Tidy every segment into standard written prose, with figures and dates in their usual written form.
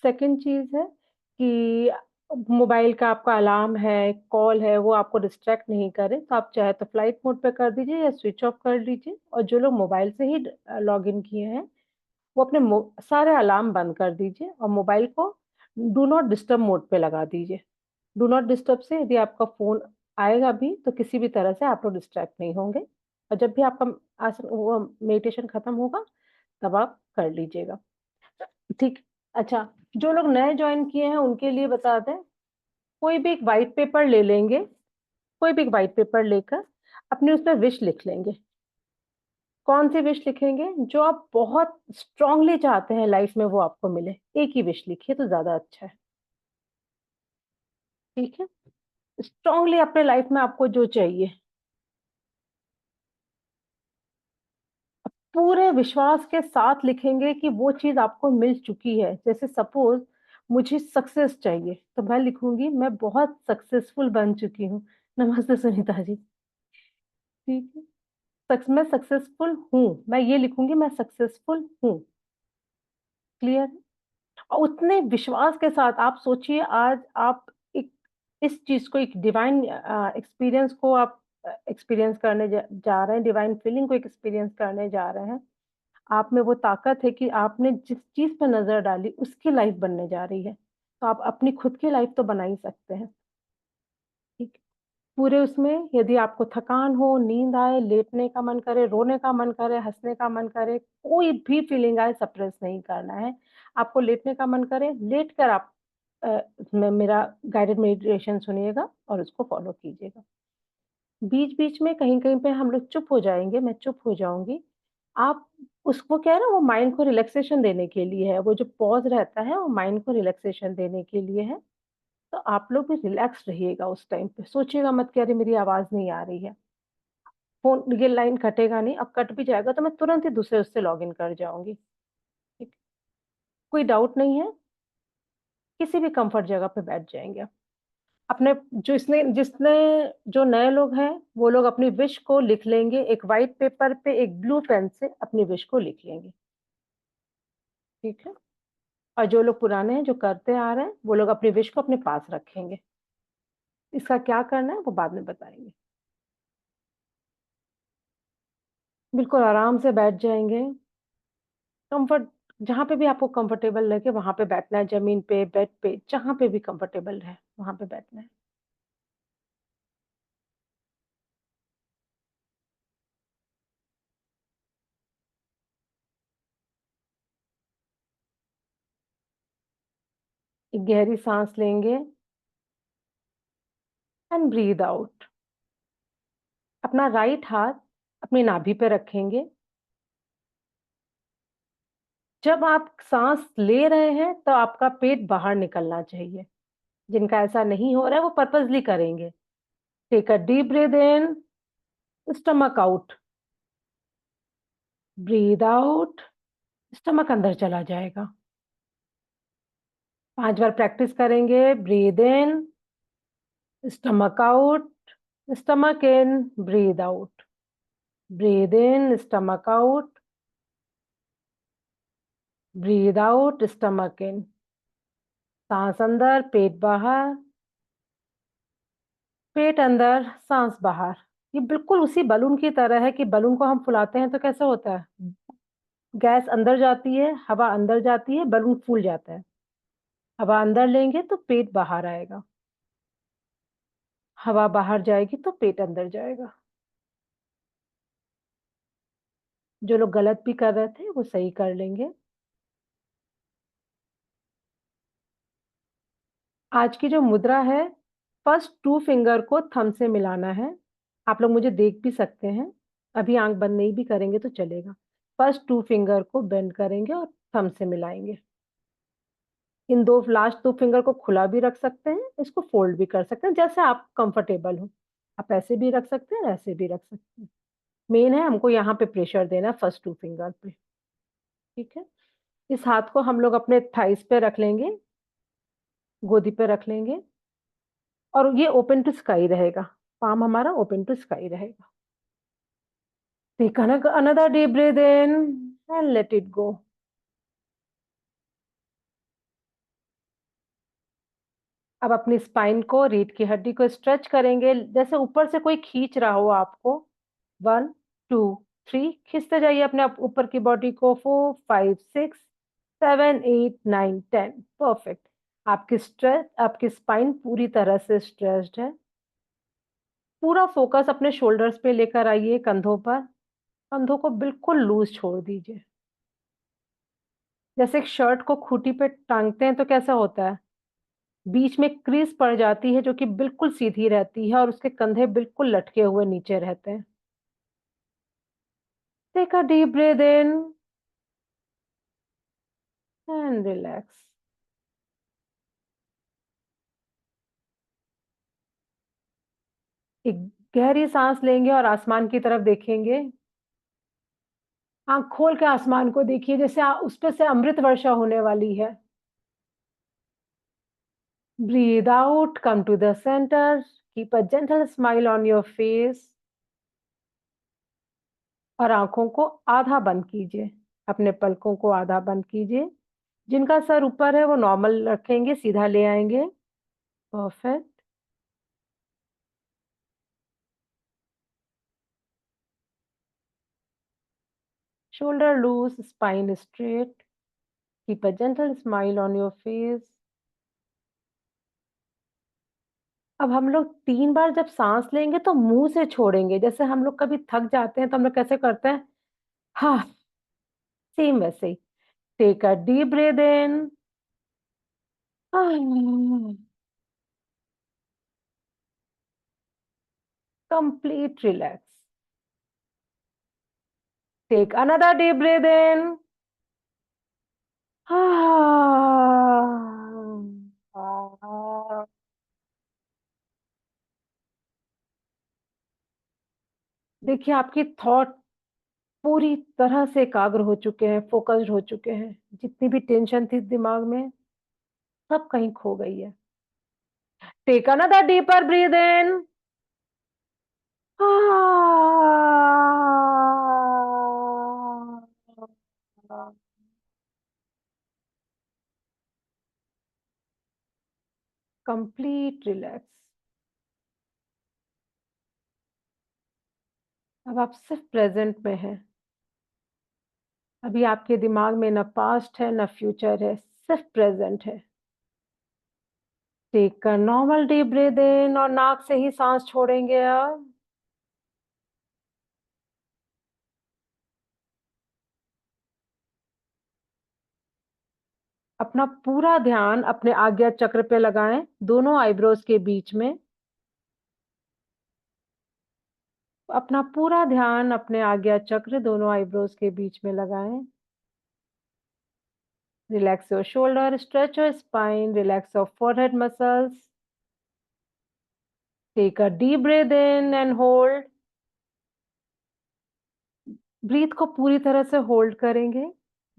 Second चीज़ है कि mobile का आपका अलार्म है, कॉल है, वो आपको डिस्ट्रैक्ट नहीं करे, तो आप चाहे तो फ्लाइट मोड पे कर दीजिए या स्विच ऑफ कर लीजिए और जो लोग मोबाइल से ही लॉगिन किए हैं, वो अपने सारे अलार्म बंद कर दीजिए और मोबाइल को डू नॉट डिस्टर्ब मोड पे लगा दीजिए। डू नॉट डिस्टर्ब से यदि आपका फ़ोन आएगा भी, तो किसी भी तरह से आप लोग डिस्ट्रैक्ट नहीं होंगे और जब भी आपका वो मेडिटेशन खत्म होगा, तब आप कर लीजिएगा। ठीक। अच्छा, जो लोग नए जॉइन किए हैं उनके लिए बता दें, कोई भी एक व्हाइट पेपर ले लेंगे, कोई भी एक व्हाइट पेपर लेकर अपनी उसमें विश लिख लेंगे। कौन-सी विश लिखेंगे? जो आप बहुत स्ट्रांगली चाहते हैं लाइफ में वो आपको मिले। एक ही विश लिखिए तो ज़्यादा अच्छा है, ठीक है? स्ट्रांगली अपने लाइफ में आपको जो चाहिए, पूरे विश्वास के साथ लिखेंगे कि वो चीज़ आपको मिल चुकी है। जैसे सपोज़ मुझे सक्सेस चाहिए, तो मैं लिखूँगी मैं बहुत सक्सेसफुल बन चुकी हूँ। नमस्ते सुनीता जी, ठीक है? मैं सक्सेसफुल हूँ, मैं ये लिखूँगी मैं सक्सेसफुल हूँ, क्लियर? और उतने विश्वास के साथ आप सोचिए आज आप एक इस चीज़ को एक डिवाइन एक्सपीरियंस को आप एक्सपीरियंस करने जा रहे हैं, डिवाइन फीलिंग को एक्सपीरियंस करने जा रहे हैं। आप में वो ताकत है कि आपने जिस चीज़ पे नज़र डाली उसकी लाइफ़ बनने जा रही है। तो आप अपनी खुद की लाइफ़ तो बना ही सकते हैं, ठीक है? पूरे उसमें यदि आपको थकान हो, नींद आए, लेटने का मन करे, रोने का मन करे, हँसने का मन करे, कोई भी फीलिंग आए सप्रेस नहीं करना है। आपको लेटने का मन करे, लेटकर आप मेरा गाइडेड मेडिटेशन सुनिएगा और उसको फ़ॉलो कीजिएगा। बीच-बीच में कहीं-कहीं पे हम लोग चुप हो जाएँगे, मैं चुप हो जाऊँगी। आप उसको क्या है ना वो माइंड को रिलैक्सेशन देने के लिए है, वो जो पॉज़ रहता है वो माइंड को रिलैक्सेशन देने के लिए है। तो आप लोग भी रिलैक्स रहिएगा उस टाइम पे, सोचिएगा मत कि अरे मेरी आवाज़ नहीं आ रही है। फ़ोन ये लाइन कटेगा नहीं, अब कट भी जाएगा तो मैं तुरंत ही दूसरे उससे लॉगिन कर जाऊँगी, ठीक। कोई डाउट नहीं है, किसी भी कम्फ़र्ट जगह पे बैठ जाएँगे आप। अपने जिसने जो नए लोग हैं, वो लोग अपनी विश को लिख लेंगे, एक व्हाइट पेपर पे एक ब्लू पेन से अपनी विश को लिख लेंगे, ठीक है? और जो लोग पुराने हैं, जो करते आ रहे हैं, वो लोग अपनी विश को अपने पास रखेंगे। इसका क्या करना है, वो बाद में बताएँगे। बिल्कुल आराम से बैठ जाएँगे, कम्फर्ट जहाँ पे भी आपको कम्फर्टेबल लगे वहाँ पे बैठना है, ज़मीन पे, बेड पे, जहाँ पे भी कम्फर्टेबल रहे, वहाँ पे बैठना है। एक गहरी साँस लेंगे एंड ब्रीथ आउट। अपना राइट हाथ अपनी नाभि पे रखेंगे। जब आप साँस ले रहे हैं, तो आपका पेट बाहर निकलना चाहिए। जिनका ऐसा नहीं हो रहा है, वो पर्पसली करेंगे। Take a deep breath in, stomach out, breath out, stomach अंदर चला जाएगा। 5 बार प्रैक्टिस करेंगे, breath in, stomach out, stomach in, breath out, breath in, stomach out, breath out, stomach in. साँस अंदर, पेट बाहर, पेट अंदर, साँस बाहर। ये बिल्कुल उसी बलून की तरह है कि बलून को हम फुलाते हैं तो कैसा होता है? गैस अंदर जाती है, हवा अंदर जाती है, बलून फूल जाता है। हवा अंदर लेंगे तो पेट बाहर आएगा, हवा बाहर जाएगी तो पेट अंदर जाएगा। जो लोग गलत भी कर रहे थे, वो सही कर लेंगे। आज की जो मुद्रा है, फर्स्ट 2 फिंगर को थंब से मिलाना है। आप लोग मुझे देख भी सकते हैं, अभी आँख बंद नहीं भी करेंगे तो चलेगा। फर्स्ट 2 फिंगर को बेंड करेंगे और थंब से मिलाएँगे। इन 2 लास्ट 2 फिंगर को खुला भी रख सकते हैं, इसको फ़ोल्ड भी कर सकते हैं, जैसे आप कंफर्टेबल हो। आप ऐसे भी रख सकते हैं, ऐसे भी रख सकते हैं। मेन है हमको यहाँ पे प्रेशर देना है फर्स्ट 2 फिंगर पे, ठीक है? इस हाथ को हम लोग अपने थाइज़ पे रख लेंगे, गोदी पे रख लेंगे और ये ओपन टू स्काई रहेगा, पाम हमारा ओपन टू स्काई रहेगा। Take another deep breath in and let it go. अब अपनी स्पाइन को, रीढ़ की हड्डी को स्ट्रेच करेंगे, जैसे ऊपर से कोई खींच रहा हो आपको। 1, 2, 3 खींचते जाइए अपने आप ऊपर की बॉडी को। 4, 5, 6, 7, 8, 9, 10 परफेक्ट। आपकी स्पाइन पूरी तरह से स्ट्रेच्ड है। पूरा फोकस अपने शोल्डर्स पे लेकर आइए, कंधों पर। कंधों को बिल्कुल लूज छोड़ दीजिए। जैसे एक शर्ट को खूंटी पे टांगते हैं तो कैसा होता है, बीच में क्रीज पड़ जाती है जो कि बिल्कुल सीधी रहती है और उसके कंधे बिल्कुल लटके हुए नीचे रहते हैं। Take a deep breath in and relax. एक गहरी सांस लेंगे और आसमान की तरफ देखेंगे। आंख खोल के आसमान को देखिए, जैसे उस पे से अमृत वर्षा होने वाली है। Breathe out, come to the center, keep a gentle smile on your face और आंखों को आधा बंद कीजिए। अपने पलकों को आधा बंद कीजिए। जिनका सर ऊपर है वो नॉर्मल रखेंगे, सीधा ले आएंगे। Perfect. Shoulder loose, spine straight. Keep a gentle smile on your face. अब हम लोग 3 बार जब सांस लेंगे तो मुंह से छोड़ेंगे। जैसे हम लोग कभी थक जाते हैं तो हम लोग कैसे करते हैं, हाँ, सेम वैसे ही। Take a deep breath in, complete relax. Take another deep breath in, देखिए आपकी थॉट पूरी तरह से एकाग्र हो चुके हैं, फोकस्ड हो चुके हैं। जितनी भी टेंशन थी दिमाग में, सब कहीं खो गई है। Take another deeper breathe in, complete relax. अब आप सिर्फ प्रेजेंट में हैं। अभी आपके दिमाग में न पास्ट है न फ्यूचर है, सिर्फ प्रेजेंट है। टेक कर नॉर्मल डीप ब्रीथ इन और नाक से ही सांस छोड़ेंगे अब। अपना पूरा ध्यान अपने आज्ञा चक्र पे लगाएं, दोनों आईब्रोज के बीच में। अपना पूरा ध्यान अपने आज्ञा चक्र दोनों आईब्रोज के बीच में लगाएं। Relax your shoulder, stretch your spine, relax your forehead muscles. Take a deep breath in and hold. Breath को पूरी तरह से होल्ड करेंगे।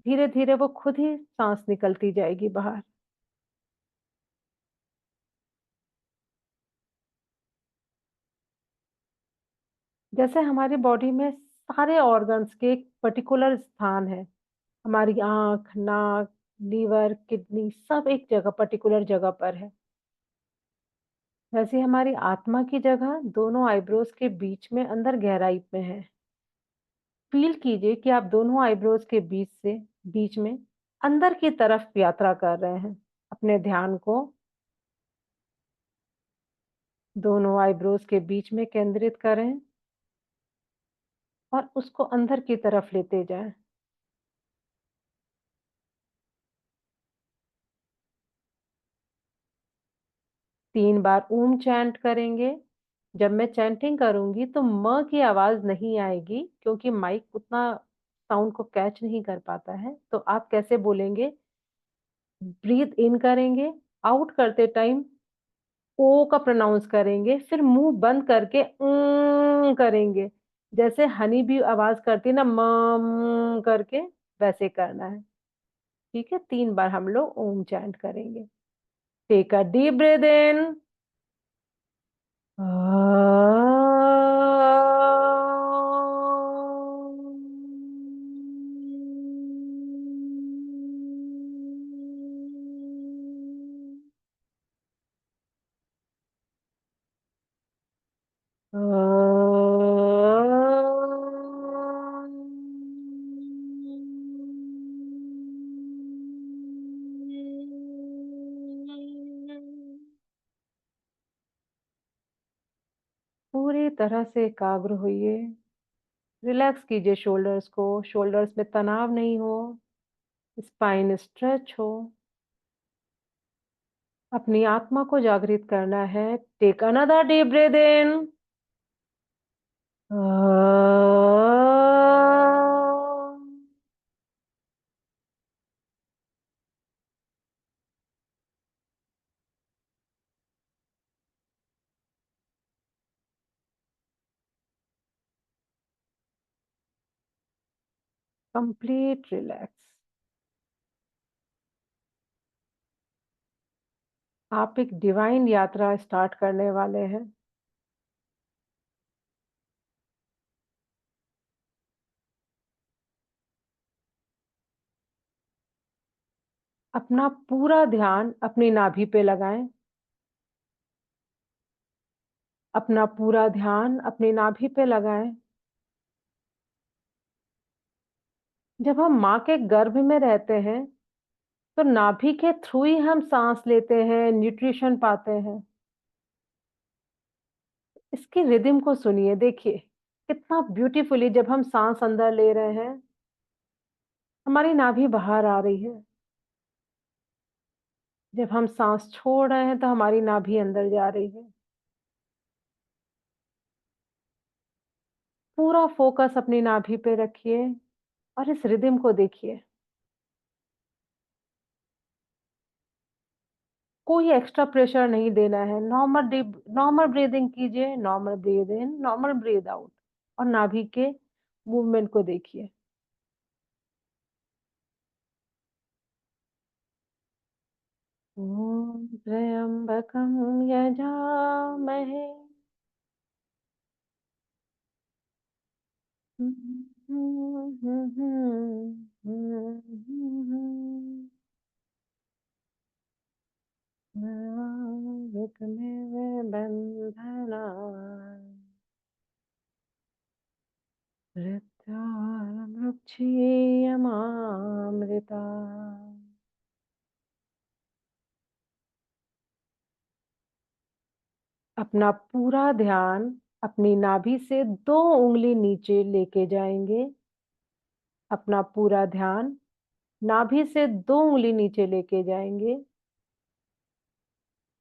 धीरे धीरे वो खुद ही सांस निकलती जाएगी बाहर। जैसे हमारी बॉडी में सारे ऑर्गन्स के एक पर्टिकुलर स्थान है। हमारी आंख, नाक, लीवर, किडनी सब एक जगह, पर्टिकुलर जगह पर है। वैसे हमारी आत्मा की जगह दोनों आईब्रोज के बीच में अंदर गहराई में है। फील कीजिए कि आप दोनों आईब्रोज के बीच में अंदर की तरफ यात्रा कर रहे हैं। अपने ध्यान को दोनों आईब्रोज के बीच में केंद्रित करें और उसको अंदर की तरफ लेते जाएं। 3 बार ओम चैंट करेंगे। जब मैं चैंटिंग करूंगी तो म की आवाज नहीं आएगी, क्योंकि माइक उतना साउंड को कैच नहीं कर पाता है। तो आप कैसे बोलेंगे, ब्रीथ इन करेंगे, आउट करते टाइम ओ का प्रोनाउंस करेंगे, फिर मुंह बंद करके करेंगे। जैसे हनी भी आवाज करती है ना, मम करके, वैसे करना है। ठीक है, 3 बार हम लोग ओम चैंट करेंगे। टेक अ डीप ब्रीथ इन, पूरी तरह से एकाग्र होइए। रिलैक्स कीजिए शोल्डर्स को, शोल्डर्स में तनाव नहीं हो, स्पाइन स्ट्रेच हो। अपनी आत्मा को जागृत करना है। Take another deep breath in. Complete relax. आप एक डिवाइन यात्रा स्टार्ट करने वाले हैं। अपना पूरा ध्यान अपनी नाभि पे लगाएं। अपना पूरा ध्यान अपनी नाभि पे लगाएं। जब हम माँ के गर्भ में रहते हैं, तो नाभि के थ्रू ही हम सांस लेते हैं, न्यूट्रिशन पाते हैं। इसकी रिदम को सुनिए, देखिए कितना ब्यूटीफुली जब हम सांस अंदर ले रहे हैं, हमारी नाभि बाहर आ रही है। जब हम सांस छोड़ रहे हैं, तो हमारी नाभि अंदर जा रही है। पूरा फोकस अपनी नाभि पे रखिए और इस रिदम को देखिए। कोई एक्स्ट्रा प्रेशर नहीं देना है। नॉर्मल ब्रीदिंग कीजिए। Normal breathe in, normal breathe out. और नाभि के मूवमेंट को देखिए। ओम त्र्यंबकं यजामहे विघ्नेव बन्धनात् मृत्योर्मुक्षीयमामृतात्। अपना पूरा ध्यान अपनी नाभि से 2 उंगली नीचे लेके जाएंगे। अपना पूरा ध्यान नाभि से 2 उंगली नीचे लेके जाएंगे।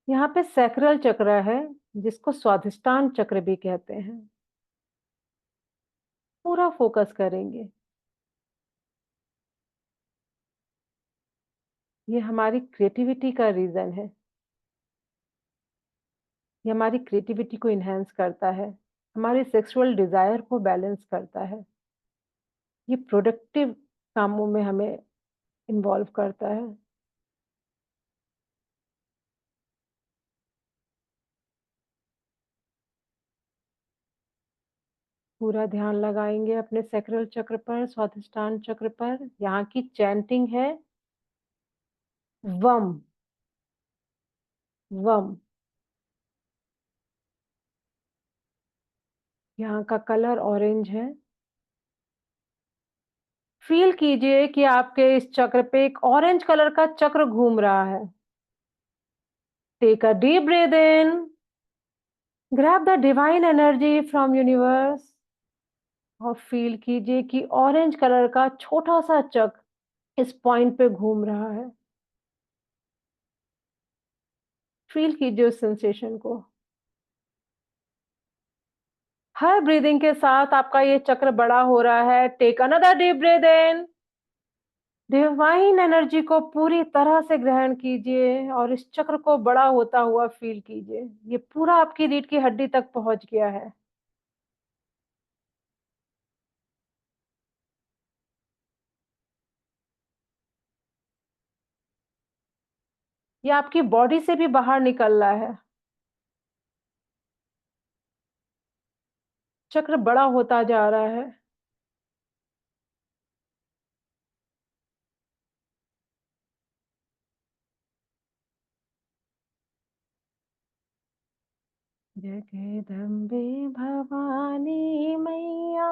यहाँ पे सैक्रल चक्र है, जिसको स्वाधिष्ठान चक्र भी कहते हैं। पूरा फोकस करेंगे। ये हमारी क्रिएटिविटी का रीजन है। ये हमारी क्रिएटिविटी को इन्हांस करता है, हमारे सेक्सुअल डिजायर को बैलेंस करता है। ये प्रोडक्टिव कामों में हमें इन्वॉल्व करता है। पूरा ध्यान लगाएंगे अपने सैक्रल चक्र पर, स्वाधिष्ठान चक्र पर। यहाँ की चैंटिंग है वम वम। यहाँ का कलर ऑरेंज है। फील कीजिए कि आपके इस चक्र पे एक ऑरेंज कलर का चक्र घूम रहा है। Take a deep breath in. Grab the divine energy from universe और फील कीजिए कि ऑरेंज कलर का छोटा सा चक्र इस पॉइंट पे घूम रहा है। फील कीजिए उस सेंसेशन को। हर ब्रीदिंग के साथ आपका ये चक्र बड़ा हो रहा है। टेक अनदर डीप ब्रीथ इन। डिवाइन एनर्जी को पूरी तरह से ग्रहण कीजिए और इस चक्र को बड़ा होता हुआ फील कीजिए। ये पूरा आपकी रीढ़ की हड्डी तक पहुंच गया है। ये आपकी बॉडी से भी बाहर निकल रहा है। चक्र बड़ा होता जा रहा है। जगदम्बे भवानी मैया,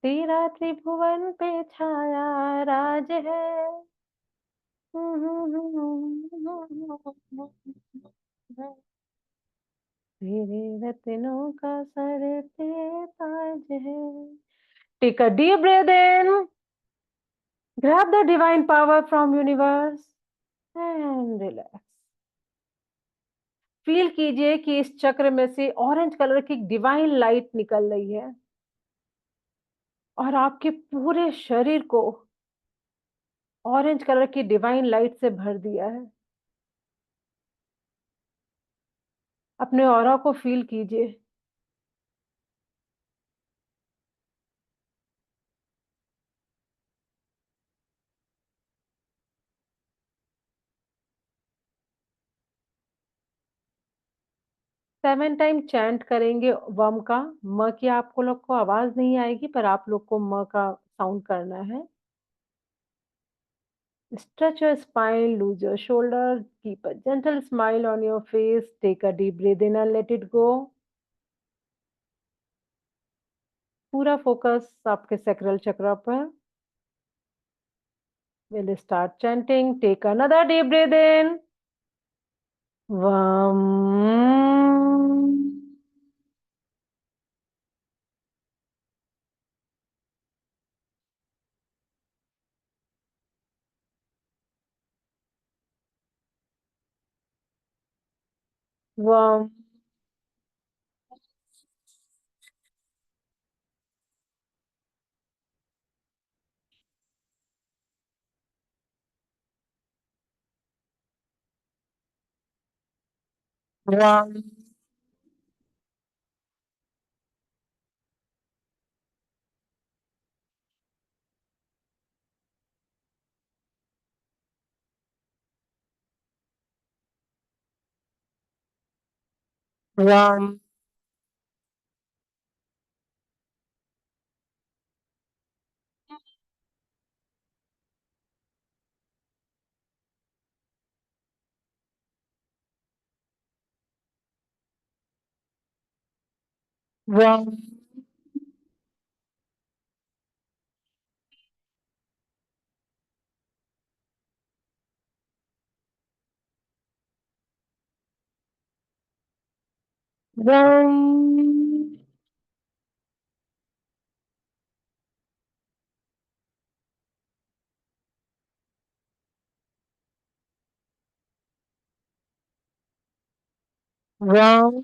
तेरा त्रिभुवन पे छाया राज है। तेरे रत्नों का सर पे ताज है। Take a deep breath in, grab the divine power from universe and relax. Feel कीजिए कि इस चक्र में से ऑरेंज कलर की डिवाइन लाइट निकल रही है और आपके पूरे शरीर को ऑरेंज कलर की डिवाइन लाइट से भर दिया है। अपने ऑरा को फील कीजिए। 7 टाइम चैंट करेंगे वम का। म की आपको लोग को आवाज नहीं आएगी, पर आप लोग को म का साउंड करना है। Stretch your spine, lose your shoulder, keep a gentle smile on your face, take a deep breath in and let it go. पूरा फोकस आपके sacral chakra पर। We'll start chanting. Take another deep breath in. Vam. Vam. Vam. Vam. Vam. Vam. Vam.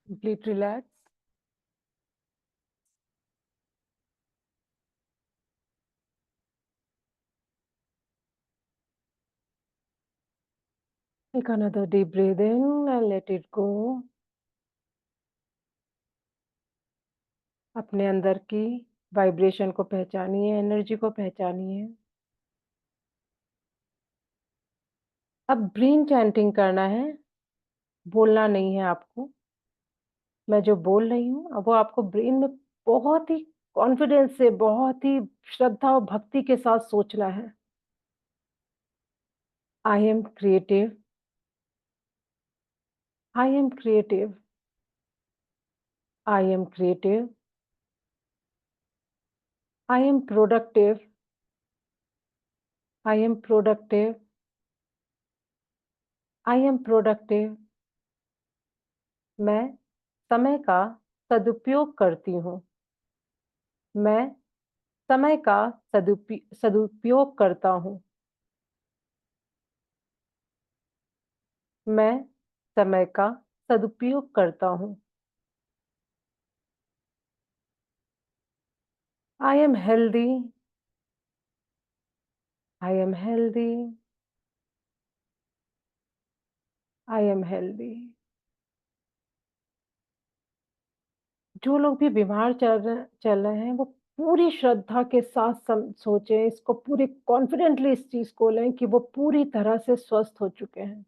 Complete relax. Take another deep breath in and let it go. अपने अंदर की vibration को पहचानिए, energy को पहचानिए। अब ब्रीन chanting करना है, बोलना नहीं है आपको। मैं जो बोल रही हूँ, अब वो आपको ब्रेन में बहुत ही कॉन्फिडेंस से, बहुत ही श्रद्धा और भक्ति के साथ सोचना है। I am creative, I am creative, I am creative, I am productive, I am productive, I am productive. मैं समय का सदुपयोग करती हूँ। मैं समय का सदुपयोग करता हूँ। मैं समय का सदुपयोग करता हूँ। I am healthy, I am healthy, I am healthy. जो लोग भी बीमार चल रहे हैं, वो पूरी श्रद्धा के साथ सोचें, इसको पूरी कॉन्फिडेंटली इस चीज को लें कि वो पूरी तरह से स्वस्थ हो चुके हैं।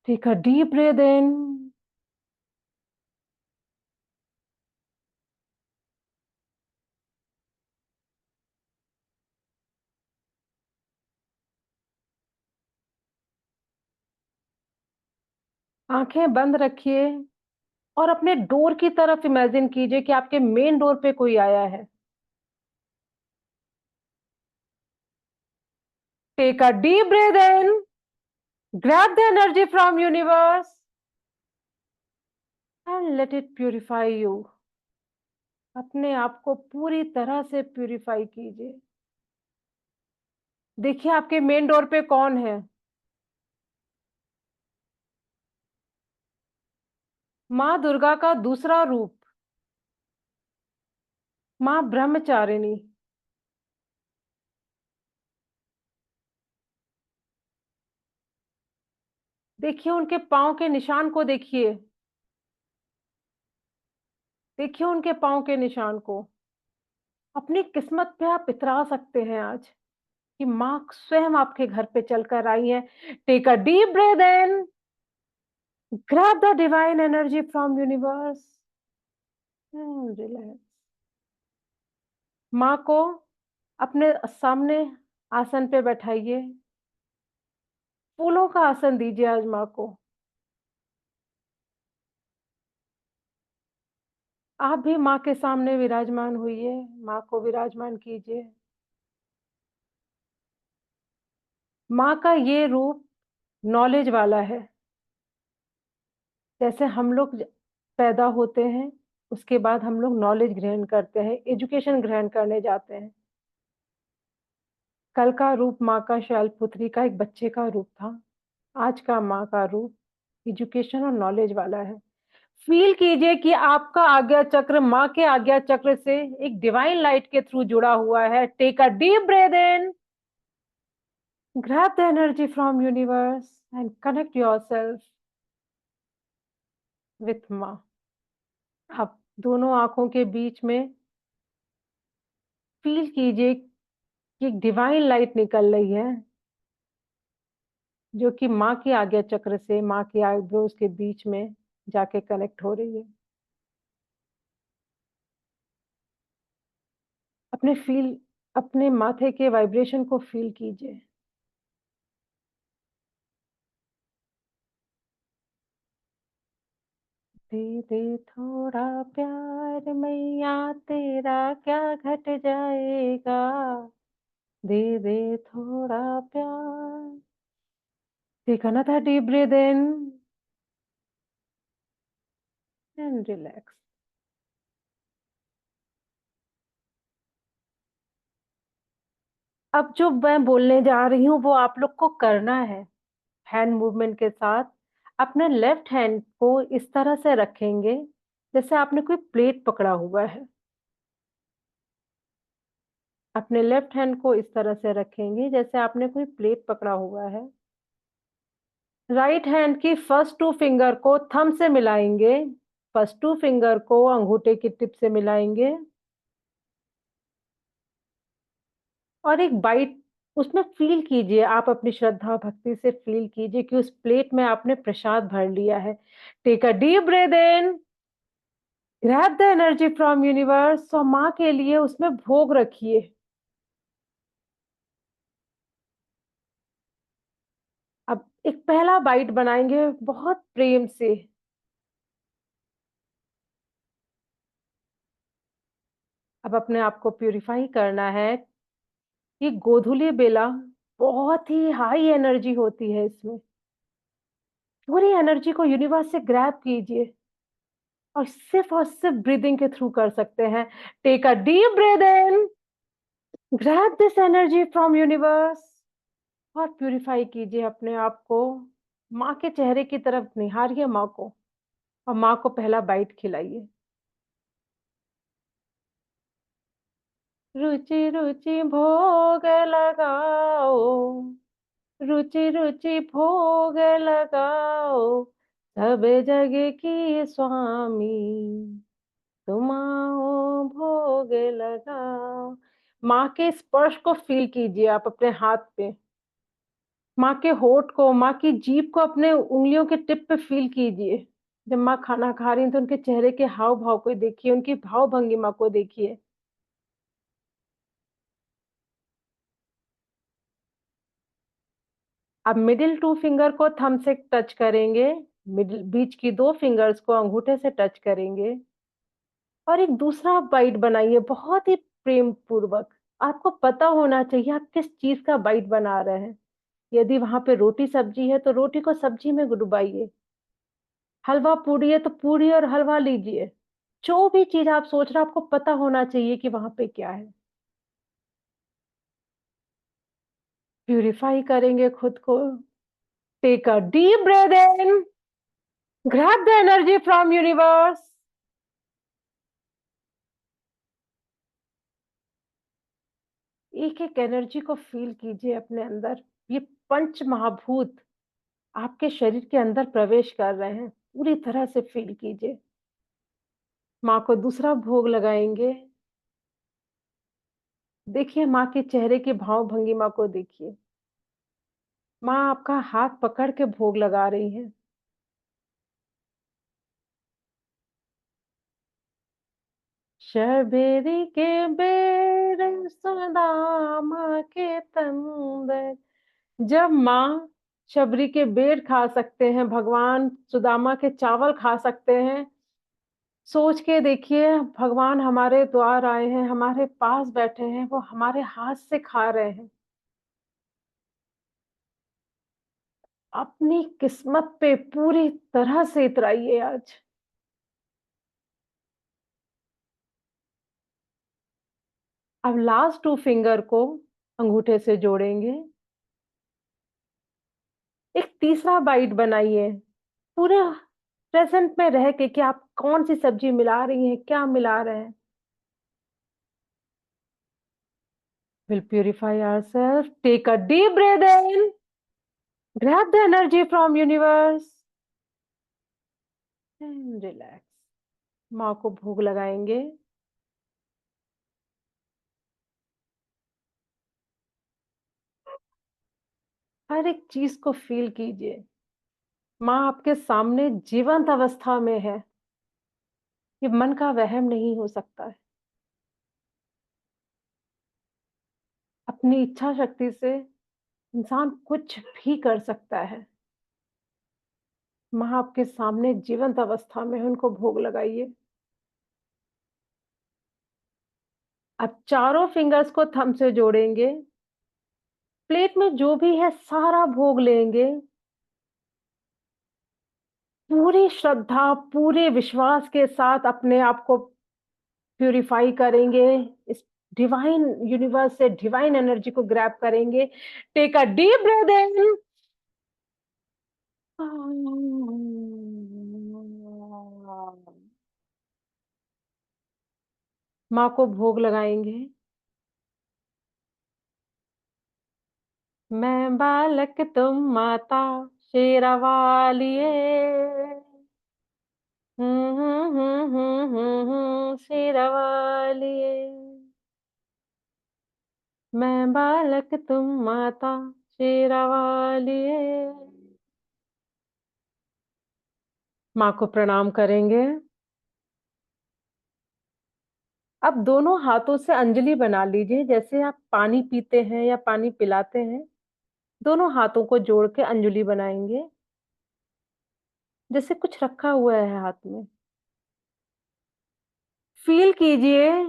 टेक अ डीप ब्रीथ इन, आंखें बंद रखिए और अपने डोर की तरफ इमेजिन कीजिए कि आपके मेन डोर पे कोई आया है। Take a deep breath in, grab the energy from universe and let it purify you। अपने आप को पूरी तरह से प्यूरिफाई कीजिए। देखिए आपके मेन डोर पे कौन है। माँ दुर्गा का दूसरा रूप, माँ ब्रह्मचारिणी। देखिए उनके पांव के निशान को देखिए, देखिए उनके पांव के निशान को। अपनी किस्मत पे आप इतरा सकते हैं आज कि माँ स्वयं आपके घर पे चलकर आई है। Take a deep breath in, grab the divine energy from universe and relax. माँ को अपने सामने आसन पे बैठाइए। फूलों का आसन दीजिए आज माँ को। आप भी माँ के सामने विराजमान होइए, माँ को विराजमान कीजिए। माँ का ये रूप नॉलेज वाला है। जैसे हम लोग पैदा होते हैं, उसके बाद हम लोग नॉलेज ग्रहण करते हैं, एजुकेशन ग्रहण करने जाते हैं। कल का रूप माँ का शैलपुत्री का एक बच्चे का रूप था। आज का माँ का रूप एजुकेशन और नॉलेज वाला है। फील कीजिए कि आपका आज्ञा चक्र माँ के आज्ञा चक्र से एक डिवाइन लाइट के थ्रू जुड़ा हुआ है। Take a deep breath in, grab the energy from universe and connect yourself with माँ। आप दोनों आंखों के बीच में फील कीजिए कि एक डिवाइन लाइट निकल रही है, जो कि माँ की आज्ञा चक्र से माँ की आईब्रोज के बीच में जाके कनेक्ट हो रही है। अपने माथे के वाइब्रेशन को फील कीजिए। दे दे थोड़ा प्यार मैया, तेरा क्या घट जाएगा। दे दे थोड़ा प्यार। Take another deep breath in and relax। अब जो मैं बोलने जा रही हूँ वो आप लोग को करना है। हैंड मूवमेंट के साथ अपने लेफ्ट हैंड को इस तरह से रखेंगे जैसे आपने कोई प्लेट पकड़ा हुआ है। अपने लेफ्ट हैंड को इस तरह से रखेंगे जैसे आपने कोई प्लेट पकड़ा हुआ है। राइट हैंड की फर्स्ट टू फिंगर को थंब से मिलाएंगे, फर्स्ट टू फिंगर को अंगूठे की टिप से मिलाएंगे और एक बाइट उसमें फ़ील कीजिए। आप अपनी श्रद्धा भक्ति से फ़ील कीजिए कि उस प्लेट में आपने प्रसाद भर लिया है। Take a deep breath in, grab the energy from universe और माँ के लिए उसमें भोग रखिए। अब एक पहला बाइट बनाएँगे बहुत प्रेम से। अब अपने आप को प्यूरिफाई करना है। ये गोधूली बेला बहुत ही हाई एनर्जी होती है इसमें। पूरी एनर्जी को यूनिवर्स से ग्रैब कीजिए और सिर्फ ब्रीदिंग के थ्रू कर सकते हैं। Take a deep breath in, grab this energy from universe और प्यूरिफाई कीजिए अपने आप को। माँ के चेहरे की तरफ निहारिए माँ को और माँ को पहला बाइट खिलाइए। रुचि रुचि भोग लगाओ, रुचि रुचि भोग लगाओ, सब जग की स्वामी तुम आओ भोग लगाओ। माँ के स्पर्श को फील कीजिए आप अपने हाथ पे। माँ के होठ को, माँ की जीभ को अपने उँगलियों के टिप पे फ़ील कीजिए। जब माँ खाना खा रही हैं तो उनके चेहरे के हाव-भाव को देखिए, उनकी भाव-भंगिमा को देखिए। अब मिडल टू फिंगर को थंब से टच करेंगे, मिडिल बीच की 2 फिंगर्स को अंगूठे से टच करेंगे और एक दूसरा बाइट बनाइए बहुत ही प्रेम पूर्वक। आपको पता होना चाहिए आप किस चीज़ का बाइट बना रहे हैं। यदि वहाँ पे रोटी-सब्जी है तो रोटी को सब्जी में डुबाइए, हलवा-पूड़ी है तो पूड़ी और हलवा लीजिए। जो भी चीज़ आप सोच रहे हैं आपको पता होना चाहिए कि वहाँ पे क्या है। प्यूरिफाई करेंगे खुद को। Take a deep breath in, grab the energy from universe. एक-एक एनर्जी को फ़ील कीजिए अपने अंदर। ये पंच महाभूत आपके शरीर के अंदर प्रवेश कर रहे हैं, पूरी तरह से फ़ील कीजिए। माँ को दूसरा भोग लगाएँगे। देखिए माँ के चेहरे की भाव-भंगिमा को देखिए। माँ आपका हाथ पकड़ के भोग लगा रही हैं। शबेरी के बेर सुदामा के तंदर। जब माँ शबरी के बेर खा सकते हैं, भगवान सुदामा के चावल खा सकते हैं, सोच के देखिए भगवान हमारे द्वार आए हैं, हमारे पास बैठे हैं, वो हमारे हाथ से खा रहे हैं। अपनी किस्मत पे पूरी तरह से इतराइए आज। अब लास्ट 2 फिंगर को अंगूठे से जोड़ेंगे। एक तीसरा बाइट बनाइए। पूरा प्रेज़ेंट में रह के कि आप कौन-सी सब्ज़ी मिला रही हैं, क्या मिला रहे हैं। We'll purify ourselves. Take a deep breath in. Grab the energy from universe and relax. माँ को भोग लगाएँगे। हर एक चीज़ को फ़ील कीजिए। माँ आपके सामने जीवंत अवस्था में है। ये मन का वहम नहीं हो सकता है। अपनी इच्छा शक्ति से इंसान कुछ भी कर सकता है। माँ आपके सामने जीवंत अवस्था में है, उनको भोग लगाइए। अब चारों फिंगर्स को थंब से जोड़ेंगे। प्लेट में जो भी है सारा भोग लेंगे। पूरी श्रद्धा, पूरे विश्वास के साथ अपने आप को प्यूरिफाई करेंगे। इस डिवाइन यूनिवर्स से डिवाइन एनर्जी को ग्रैब करेंगे। टेक अ डीप ब्रेथ इन। माँ को भोग लगाएँगे। मैं बालक तुम माता शेरावालिए। शेरावालिए। मैं बालक तुम माता शेरावालिए। माँ को प्रणाम करेंगे। अब दोनों हाथों से अंजलि बना लीजिए, जैसे आप पानी पीते हैं या पानी पिलाते हैं, दोनों हाथों को जोड़ के अंजलि बनाएँगे, जैसे कुछ रखा हुआ है हाथ में। फ़ील कीजिए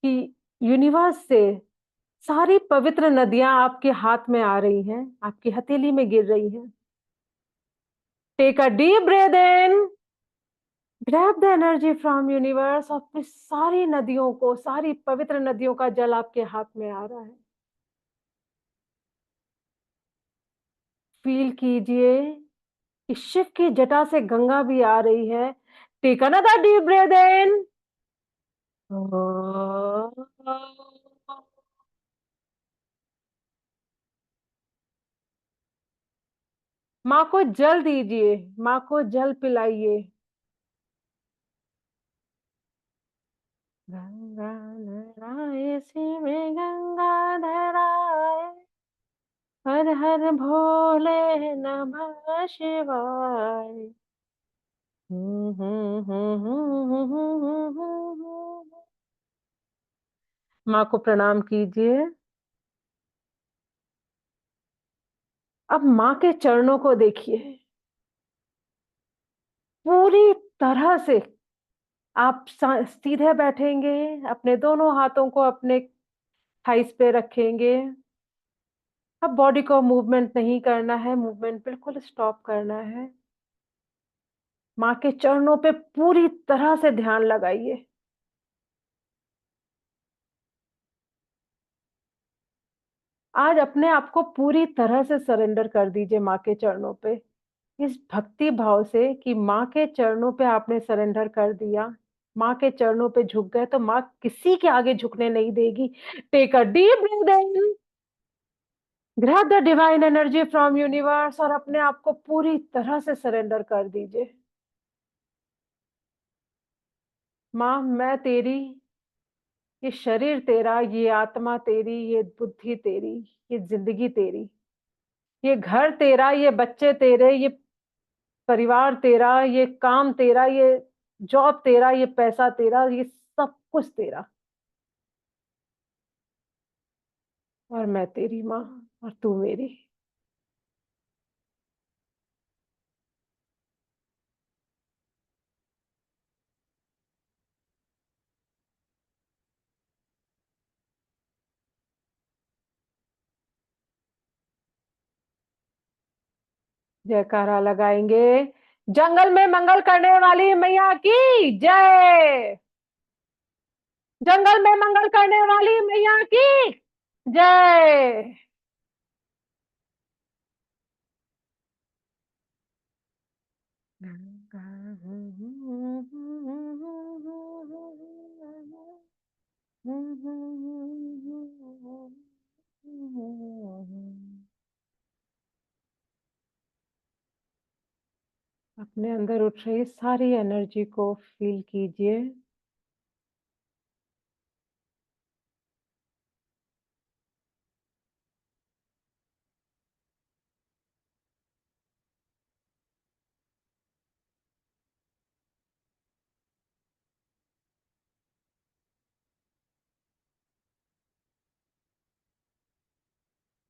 कि यूनिवर्स से सारी पवित्र नदियाँ आपके हाथ में आ रही हैं, आपकी हथेली में गिर रही हैं। Take a deep breath in, grab the energy from universe और अपनी सारी नदियों को, सारी पवित्र नदियों का जल आपके हाथ में आ रहा है। फ़ील कीजिए कि शिव की जटा से गंगा भी आ रही है। टेक अनदर डीप ब्रेथ इन। माँ को जल दीजिए, माँ को जल पिलाइए। गंगा नहाए शिव गंगा धराए, हर हर भोले नमः शिवाय। माँ को प्रणाम कीजिए। अब माँ के चरणों को देखिए। पूरी तरह से आप सीधे बैठेंगे, अपने दोनों हाथों को अपने थाइस पे रखेंगे। अब बॉडी को मूवमेंट नहीं करना है, मूवमेंट बिल्कुल स्टॉप करना है। माँ के चरणों पे पूरी तरह से ध्यान लगाइए। आज अपने आप को पूरी तरह से सरेंडर कर दीजिए माँ के चरणों पे। इस भक्ति भाव से कि माँ के चरणों पे आपने सरेंडर कर दिया, माँ के चरणों पे झुक गए तो माँ किसी के आगे झुकने नहीं देगी। Take a deep breath in, grab the divine energy from universe और अपने आप को पूरी तरह से सरेंडर कर दीजिए। माँ मैं तेरी, ये शरीर तेरा, ये आत्मा तेरी, ये बुद्धि तेरी, ये जिंदगी तेरी, ये घर तेरा, ये बच्चे तेरे, ये परिवार तेरा, ये काम तेरा, ये जॉब तेरा, ये पैसा तेरा, ये सब कुछ तेरा। और मैं तेरी माँ और तू मेरी। जयकारा लगाएंगे। जंगल में मंगल करने वाली मैया की जय। जंगल में मंगल करने वाली मैया की जय। अपने अंदर उठ रही सारी एनर्जी को फील कीजिए।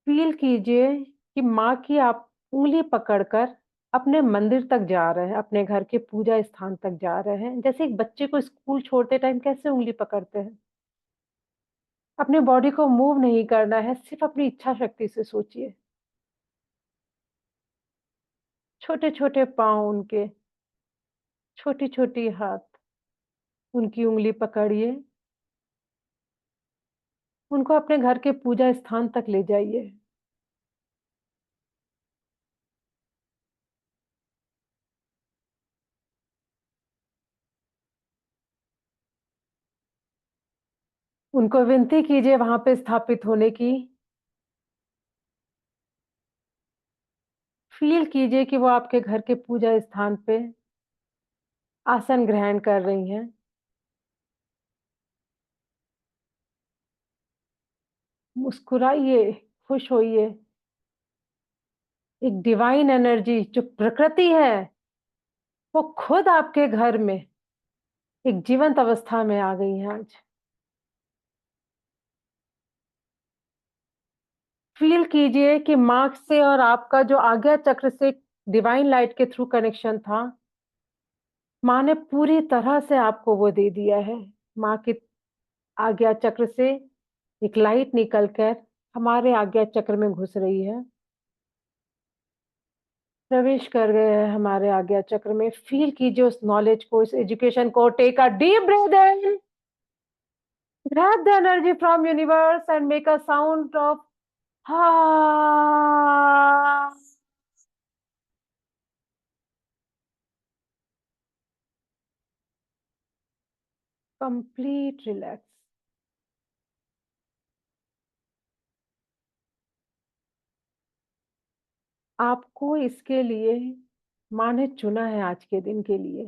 फील कीजिए कि माँ की आप उंगली पकड़कर अपने मंदिर तक जा रहे हैं, अपने घर के पूजा स्थान तक जा रहे हैं। जैसे एक बच्चे को स्कूल छोड़ते टाइम कैसे उंगली पकड़ते हैं। अपने बॉडी को मूव नहीं करना है, सिर्फ अपनी इच्छा शक्ति से सोचिए। छोटे-छोटे पाँव उनके, छोटी-छोटी हाथ, उनकी उंगली पकड़िए। उनको अपने घर के पूजा स्थान तक ले जाइए। उनको विनती कीजिए वहाँ पे स्थापित होने की। फ़ील कीजिए कि वो आपके घर के पूजा स्थान पे आसन ग्रहण कर रही हैं। मुस्कुराइए, खुश होइए। एक डिवाइन एनर्जी जो प्रकृति है, वो खुद आपके घर में एक जीवंत अवस्था में आ गई है आज। फ़ील कीजिए कि माँ से और आपका जो आज्ञा चक्र से डिवाइन लाइट के थ्रू कनेक्शन था, माँ ने पूरी तरह से आपको वो दे दिया है। माँ के आज्ञा चक्र से एक लाइट निकल कर हमारे आज्ञा चक्र में घुस रही है, प्रवेश कर गए हैं हमारे आज्ञा चक्र में। फ़ील कीजिए उस नॉलेज को, इस एजुकेशन को। Take a deep breath in, grab the energy from universe and make a sound of ha. Complete relax. आपको इसके लिए माँ ने चुना है आज के दिन के लिए।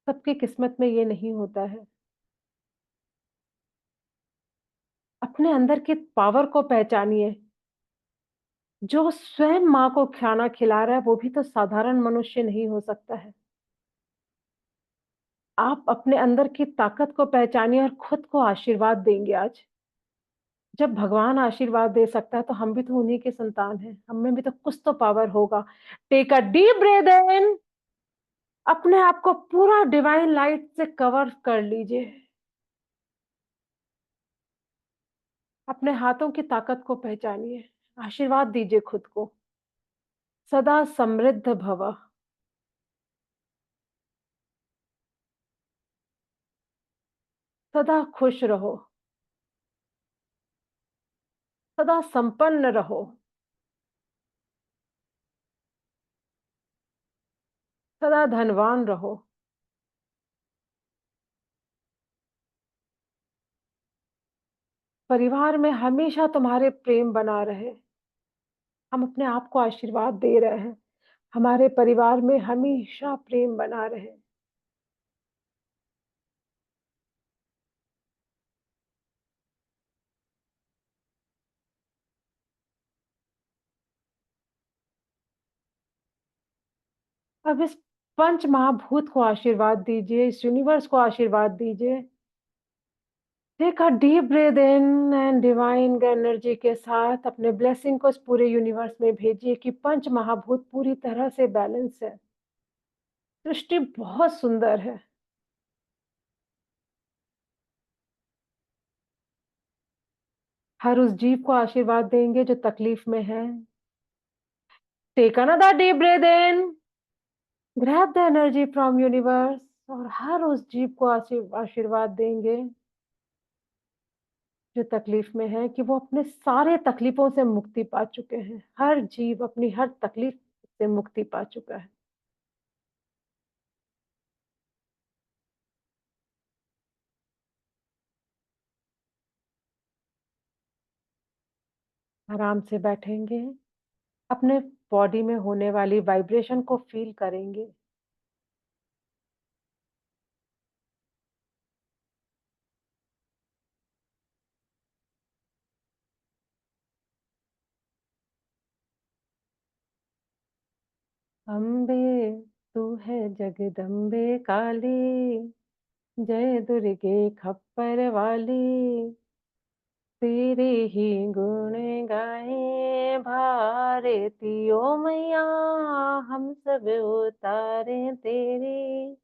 सबकी किस्मत में ये नहीं होता है। अपने अंदर की पावर को पहचानिए। जो स्वयं माँ को खाना खिला रहा है, वो भी तो साधारण मनुष्य नहीं हो सकता है। आप अपने अंदर की ताकत को पहचानिए और खुद को आशीर्वाद देंगे आज। जब भगवान आशीर्वाद दे सकता है, तो हम भी तो उन्हीं के संतान हैं। हम में भी तो कुछ तो पावर होगा। टेक अ डीप ब्रीथ इन, अपने आप को पूरा डिवाइन लाइट से कवर कर लीजिए। अपने हाथों की ताकत को पहचानिए। आशीर्वाद दीजिए खुद को। सदा समृद्ध भव, सदा खुश रहो, सदा संपन्न रहो, सदा धनवान रहो। परिवार में हमेशा तुम्हारे प्रेम बना रहे। हम अपने आप को आशीर्वाद दे रहे हैं। हमारे परिवार में हमेशा प्रेम बना रहे। अब इस पंच महाभूत को आशीर्वाद दीजिए, इस यूनिवर्स को आशीर्वाद दीजिए। Take a deep breath in and divine energy के साथ अपने ब्लेसिंग को इस पूरे यूनिवर्स में भेजिए कि पंच महाभूत पूरी तरह से बैलेंस है। सृष्टि बहुत सुंदर है। हर उस जीव को आशीर्वाद देंगे जो तकलीफ में है। Take another deep breath in, grab the energy from universe और हर उस जीव को आशीर्वाद देंगे जो तकलीफ में है कि वो अपने सारे तकलीफों से मुक्ति पा चुके हैं। हर जीव अपनी हर तकलीफ से मुक्ति पा चुका है। आराम से बैठेंगे, अपने बॉडी में होने वाली वाइब्रेशन को फील करेंगे। अम्बे तू है जगदम्बे काली, जय दुर्गे खप्पर वाली, तेरे ही गुण गाए भारती ओ मैया, हम सब उतारे तेरी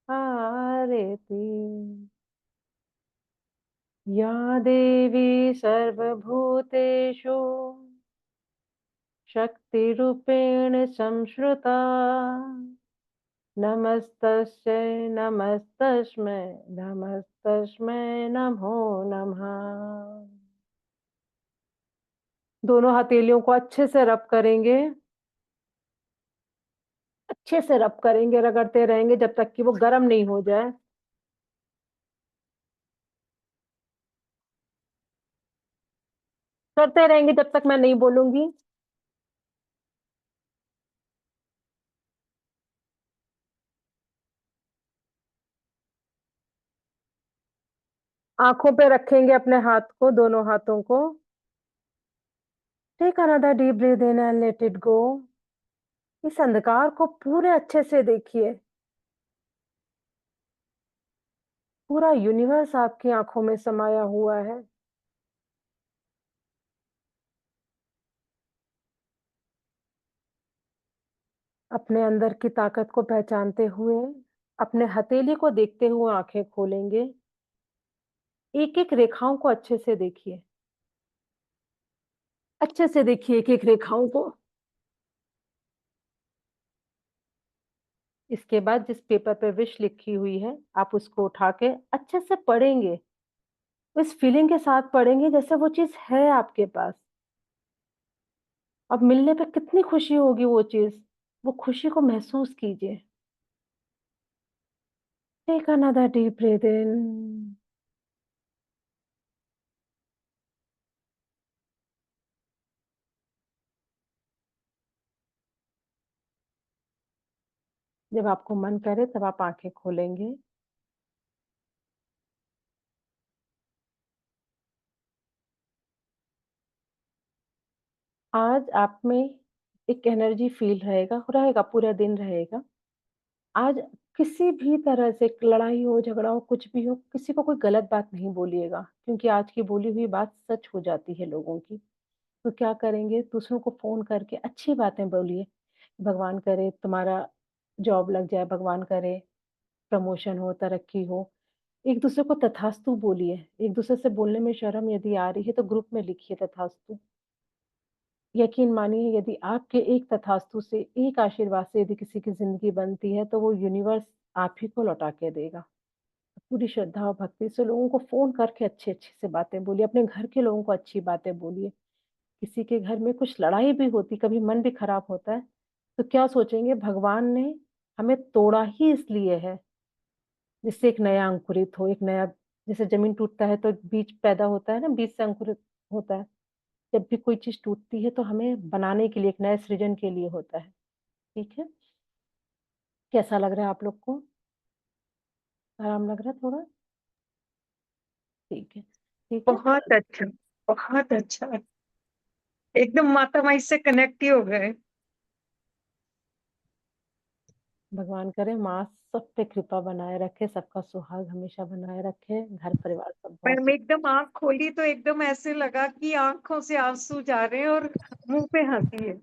आरती। या देवी सर्वभूतेषु शक्तिरूपेण संश्रुता, नमस्तस्यै नमस्तस्मै नमस्तस्मै नमो नमः। दोनों हथेलियों को अच्छे से रब करेंगे, अच्छे से रब करेंगे, रगड़ते रहेंगे जब तक कि वो गर्म नहीं हो जाए। करते रहेंगे जब तक मैं नहीं बोलूंगी। आंखों पे रखेंगे अपने हाथ को, दोनों हाथों को। Take another deep breath in and let it go. इस अंधकार को पूरे अच्छे से देखिए। पूरा यूनिवर्स आपकी आंखों में समाया हुआ है। अपने अंदर की ताकत को पहचानते हुए अपने हथेली को देखते हुए आंखें खोलेंगे। एक एक रेखाओं को अच्छे से देखिए। अच्छे से देखिए एक एक रेखाओं को। इसके बाद जिस पेपर पे विश लिखी हुई है आप उसको उठा के अच्छे से पढ़ेंगे। इस फीलिंग के साथ पढ़ेंगे जैसे वो चीज है आपके पास। अब मिलने पे कितनी खुशी होगी वो चीज। वो खुशी को महसूस कीजिए। टेक अनदर डीप ब्रीथ इन। जब आपको मन करे तब आप आंखें खोलेंगे। आज आप में एक एनर्जी फील रहेगा पूरा दिन रहेगा। आज किसी भी तरह से लड़ाई हो, झगड़ा हो, कुछ भी हो, किसी को कोई गलत बात नहीं बोलिएगा क्योंकि आज की बोली हुई बात सच हो जाती है लोगों की। तो क्या करेंगे, दूसरों को फ़ोन करके अच्छी बातें बोलिए। भगवान करे तुम्हारा जॉब लग जाए, भगवान करे, प्रमोशन हो, तरक्की हो। एक दूसरे को तथास्तु बोलिए, एक दूसरे से बोलने में शर्म यदि आ रही है तो ग्रुप में लिखिए तथास्तु। यकीन मानिए यदि आपके एक तथास्तु से, एक आशीर्वाद से यदि किसी की ज़िंदगी बनती है, तो वो यूनिवर्स आप ही को लौटा के देगा। पूरी श्रद्धा और भक्ति से लोगों को फ़ोन करके अच्छी-अच्छी से बातें बोलिए, अपने घर के लोगों को अच्छी बातें बोलिए। किसी के घर में कुछ लड़ाई भी होती, कभी मन भी खराब होता है, तो क्या सोचेंगे भगवान ने हमें तोड़ा ही इसलिए है, जिससे एक नया अंकुरित हो, एक नया जैसे ज़मीन टूटता है तो बीज पैदा होता है ना, बीज से अंकुरित होता है। जब भी कोई चीज़ टूटती है तो हमें बनाने के लिए, एक नए सृजन के लिए होता है, ठीक है? कैसा लग रहा है आप लोग को? आराम लग रहा है थोड़ा? ठीक है, ठीक है? बहुत अच्छा, बहुत अच्छा। एकदम माता माई से कनेक्ट ही हो गए। भगवान करे माँ सब पे कृपा बनाए रखे, सबका सुहाग हमेशा बनाए रखे, घर परिवार सब बहुत मैम सुख। एकदम आंख खोली तो एकदम ऐसे लगा कि आंखों से आंसू जा रहे हैं और मुंह पे हंसी है।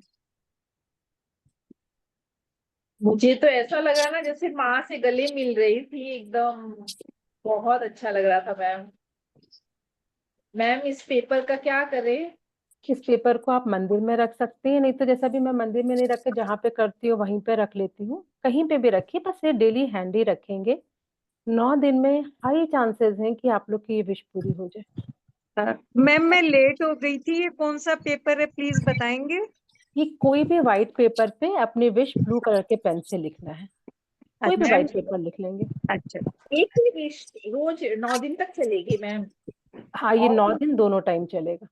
मुझे तो ऐसा लगा ना जैसे माँ से गले मिल रही थी एकदम। बहुत अच्छा लग रहा था मैम। मैम इस पेपर का क्या करें? इस पेपर को आप मंदिर में रख सकती हैं, नहीं तो जैसा भी मैं मंदिर में नहीं रख के जहाँ पे करती हूँ वहीं पे रख लेती हूँ। कहीं पे भी रखिए, बस ये डेली हैंडी रखेंगे। 9 दिन में हाई चांसेस हैं कि आप लोग की ये विश पूरी हो जाए। मैम मैं लेट हो गई थी, ये कौन सा पेपर है प्लीज बताएंगे? ये कोई भी व्हाइट पेपर पे अपनी विश ब्लू कलर के पेन से लिखना है। कोई भी अच्छा मैम व्हाइट पेपर लिख लेंगे। अच्छा। एक ही विश रोज 9 दिन तक चलेगी मैम? हाँ, ये 9 दिन दोनों टाइम चलेगा।